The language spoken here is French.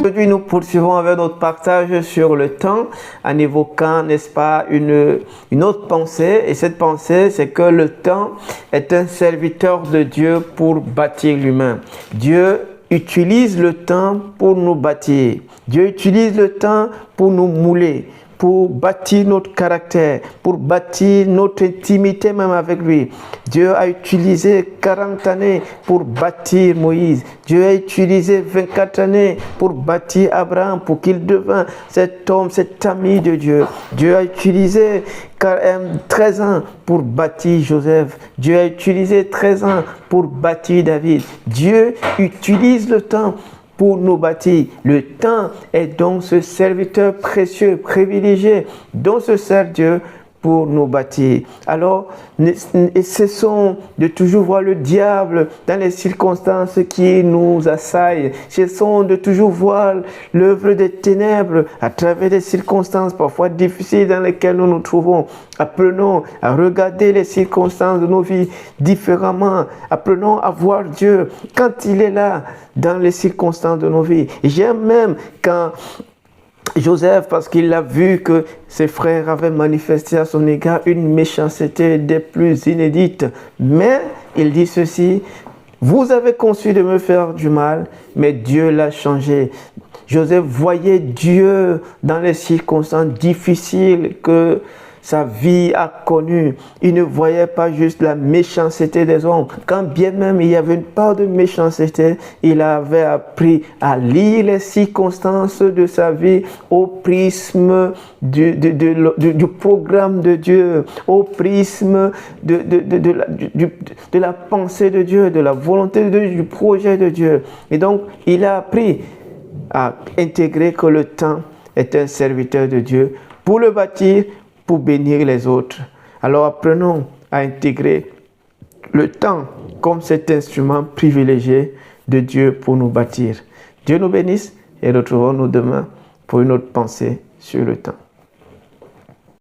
Aujourd'hui, nous poursuivons avec notre partage sur le temps en évoquant, n'est-ce pas, une autre pensée. Et cette pensée, c'est que le temps est un serviteur de Dieu pour bâtir l'humain. Dieu utilise le temps pour nous bâtir. Dieu utilise le temps pour nous mouler, pour bâtir notre caractère, pour bâtir notre intimité même avec lui. Dieu a utilisé 40 années pour bâtir Moïse. Dieu a utilisé 24 années pour bâtir Abraham, pour qu'il devint cet homme, cet ami de Dieu. Dieu a utilisé 13 ans pour bâtir Joseph. Dieu a utilisé 13 ans pour bâtir David. Dieu utilise le temps pour nous bâtir. Le temps est donc ce serviteur précieux, privilégié, dont se sert Dieu pour nous bâtir. Alors, cessons de toujours voir le diable dans les circonstances qui nous assaillent. Cessons de toujours voir l'œuvre des ténèbres à travers des circonstances parfois difficiles dans lesquelles nous nous trouvons. Apprenons à regarder les circonstances de nos vies différemment. Apprenons à voir Dieu quand il est là dans les circonstances de nos vies. J'aime même quand Joseph, parce qu'il a vu que ses frères avaient manifesté à son égard une méchanceté des plus inédites. Mais il dit ceci: vous avez conçu de me faire du mal, mais Dieu l'a changé. Joseph voyait Dieu dans les circonstances difficiles que sa vie a connues. Il ne voyait pas juste la méchanceté des hommes. Quand bien même il y avait une part de méchanceté, il avait appris à lire les circonstances de sa vie au prisme du programme de Dieu, au prisme de la pensée de Dieu, de la volonté de Dieu, du projet de Dieu. Et donc, il a appris à intégrer que le temps est un serviteur de Dieu pour le bâtir, pour bénir les autres. Alors apprenons à intégrer le temps comme cet instrument privilégié de Dieu pour nous bâtir. Dieu nous bénisse et retrouvons-nous demain pour une autre pensée sur le temps.